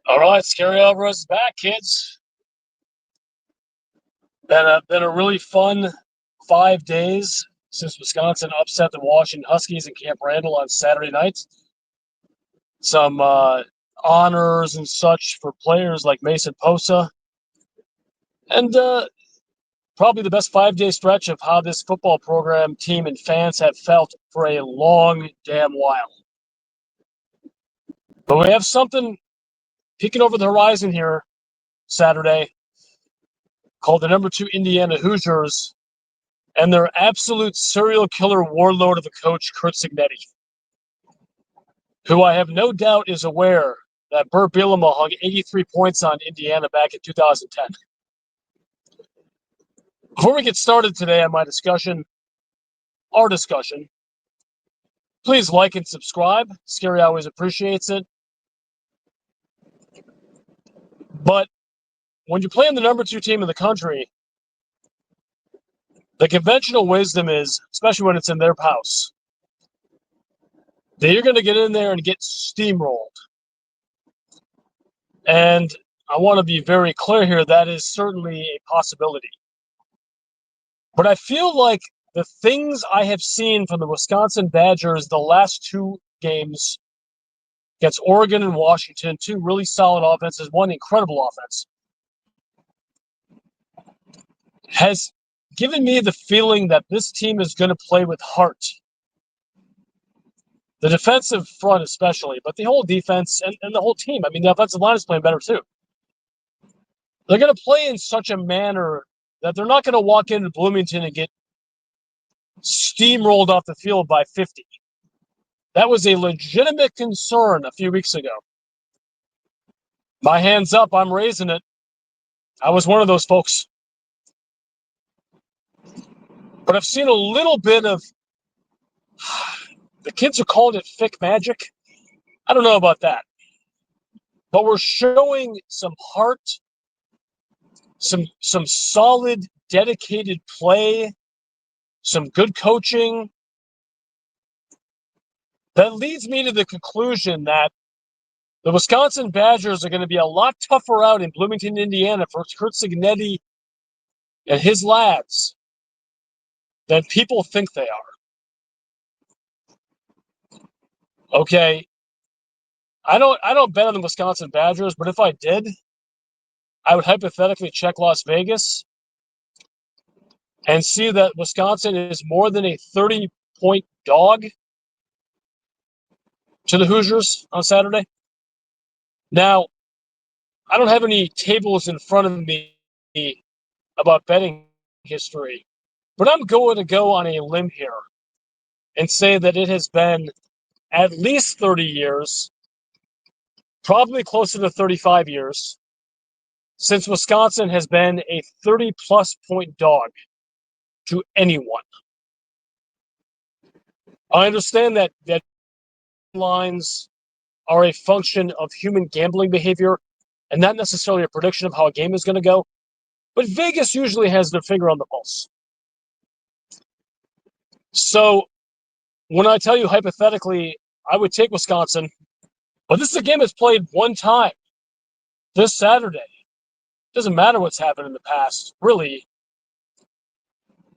All right, Scary Alvarez is back, kids. Been a really fun 5 days since Wisconsin upset the Washington Huskies in Camp Randall on Saturday night. Some honors and such for players like Mason Posa, and probably the best 5 day stretch of how this football program, team, and fans have felt for a long damn while. But we have something peeking over the horizon here Saturday called the number 2 Indiana Hoosiers and their absolute serial killer warlord of a coach, Kurt Cignetti, who I have no doubt is aware that Burt Bielema hung 83 points on Indiana back in 2010. Before we get started today on our discussion, please like and subscribe. Scary always appreciates it. But when you're playing the number 2 team in the country, the conventional wisdom is, especially when it's in their house, that you're going to get in there and get steamrolled. And I want to be very clear here, that is certainly a possibility. But I feel like the things I have seen from the Wisconsin Badgers the last 2 games against Oregon and Washington, 2 really solid offenses, 1 incredible offense, has given me the feeling that this team is going to play with heart. The defensive front especially, but the whole defense and the whole team. I mean, the offensive line is playing better too. They're going to play in such a manner that they're not going to walk into Bloomington and get steamrolled off the field by 50. That was a legitimate concern a few weeks ago. My hands up, I'm raising it. I was one of those folks. But I've seen a little bit of, the kids are calling it fick magic. I don't know about that. But we're showing some heart, some solid, dedicated play, some good coaching. That leads me to the conclusion that the Wisconsin Badgers are going to be a lot tougher out in Bloomington, Indiana for Kurt Cignetti and his lads than people think they are. Okay, I don't bet on the Wisconsin Badgers, but if I did, I would hypothetically check Las Vegas and see that Wisconsin is more than a 30-point dog to the Hoosiers on Saturday. Now, I don't have any tables in front of me about betting history, but I'm going to go on a limb here and say that it has been at least 30 years, probably closer to 35 years, since Wisconsin has been a 30-plus point dog to anyone. I understand that lines are a function of human gambling behavior and not necessarily a prediction of how a game is going to go, but Vegas usually has their finger on the pulse. So when I tell you hypothetically, I would take Wisconsin, but this is a game that's played one time this Saturday. Doesn't matter what's happened in the past, really.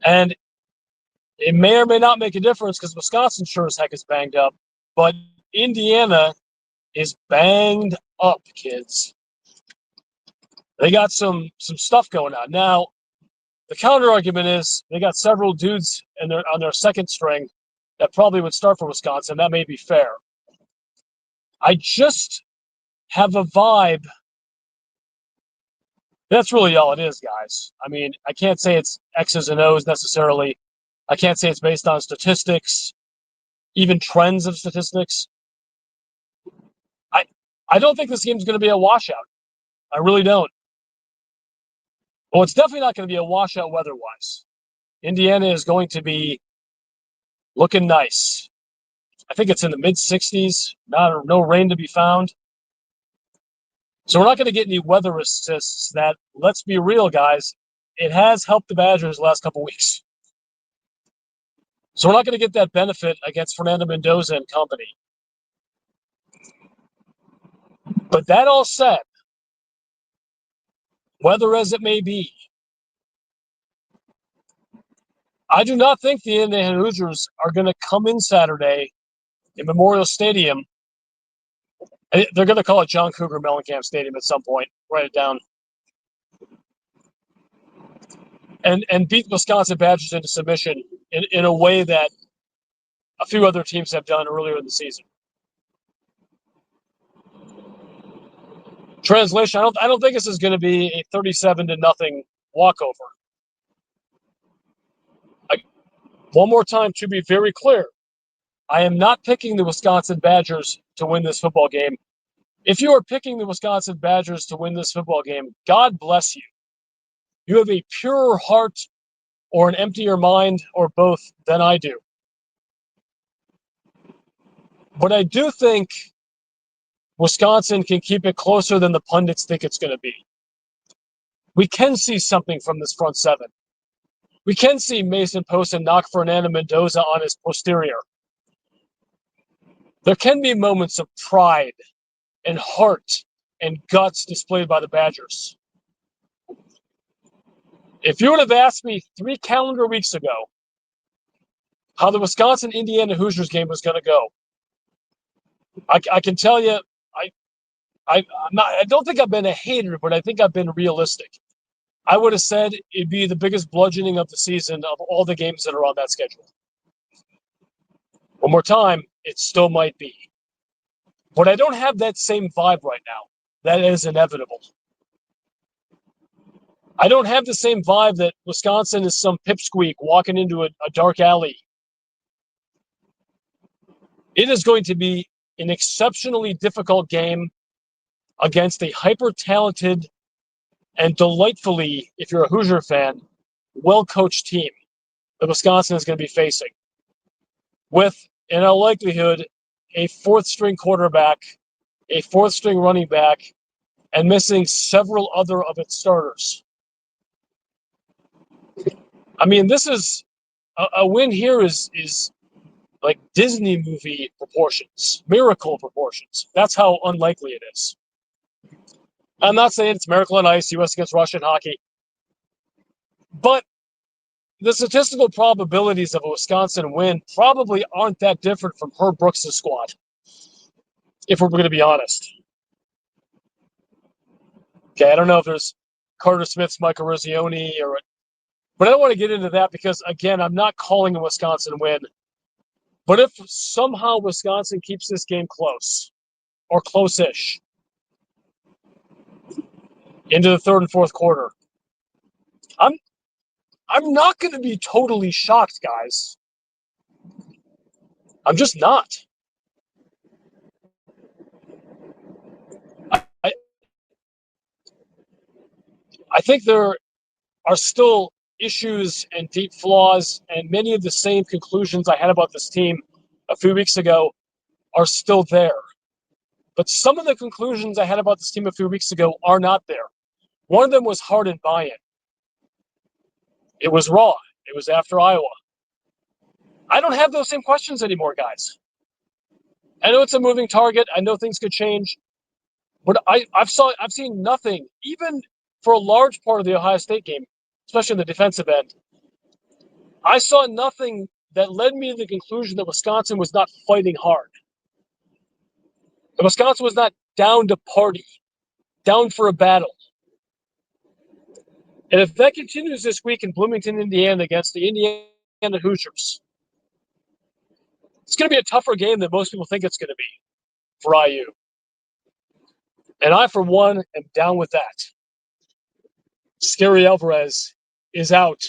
And it may or may not make a difference because Wisconsin sure as heck is banged up, but Indiana is banged up, kids. They got some stuff going on. Now, the counter argument is they got several dudes on their second string that probably would start for Wisconsin. That may be fair. I just have a vibe. That's really all it is, guys. I mean, I can't say it's X's and O's necessarily. I can't say it's based on statistics, even trends of statistics. I don't think this game's going to be a washout. I really don't. Well, it's definitely not going to be a washout weather-wise. Indiana is going to be looking nice. I think it's in the mid-60s. No rain to be found. So we're not going to get any weather assists that, let's be real, guys, it has helped the Badgers the last couple weeks. So we're not going to get that benefit against Fernando Mendoza and company. But that all said, whether as it may be, I do not think the Indiana Hoosiers are going to come in Saturday in Memorial Stadium. They're going to call it John Cougar Mellencamp Stadium at some point. Write it down. And beat Wisconsin Badgers into submission in a way that a few other teams have done earlier in the season. Translation: I don't think this is going to be a 37-0 walkover. One more time, to be very clear, I am not picking the Wisconsin Badgers to win this football game. If you are picking the Wisconsin Badgers to win this football game, God bless you. You have a purer heart or an emptier mind or both than I do. But I do think Wisconsin can keep it closer than the pundits think it's going to be. We can see something from this front seven. We can see Mason Posen knock Fernando Mendoza on his posterior. There can be moments of pride and heart and guts displayed by the Badgers. If you would have asked me 3 calendar weeks ago how the Wisconsin-Indiana Hoosiers game was going to go, I can tell you, I don't think I've been a hater, but I think I've been realistic. I would have said it'd be the biggest bludgeoning of the season of all the games that are on that schedule. One more time, it still might be. But I don't have that same vibe right now. That is inevitable. I don't have the same vibe that Wisconsin is some pipsqueak walking into a dark alley. It is going to be an exceptionally difficult game against a hyper-talented and delightfully, if you're a Hoosier fan, well-coached team that Wisconsin is going to be facing. With, in all likelihood, a fourth-string quarterback, a fourth-string running back, and missing several other of its starters. I mean, this is a win here is like Disney movie proportions, miracle proportions. That's how unlikely it is. I'm not saying it's Miracle on Ice, U.S. against Russia in hockey, but the statistical probabilities of a Wisconsin win probably aren't that different from Herb Brooks' squad, if we're going to be honest. Okay, I don't know if there's Carter Smith's Michael Rosioni but I don't want to get into that because, again, I'm not calling a Wisconsin win. But if somehow Wisconsin keeps this game close or close-ish into the third and fourth quarter, I'm not going to be totally shocked, guys. I'm just not. I think there are still issues and deep flaws, and many of the same conclusions I had about this team a few weeks ago are still there. But some of the conclusions I had about this team a few weeks ago are not there. One of them was Harden buy-in. It was raw. It was after Iowa. I don't have those same questions anymore, guys. I know it's a moving target. I know things could change. But I've seen nothing, even for a large part of the Ohio State game, especially in the defensive end. I saw nothing that led me to the conclusion that Wisconsin was not fighting hard. That Wisconsin was not down to party, down for a battle. And if that continues this week in Bloomington, Indiana, against the Indiana Hoosiers, it's going to be a tougher game than most people think it's going to be for IU. And I, for one, am down with that. Scary Alvarez is out.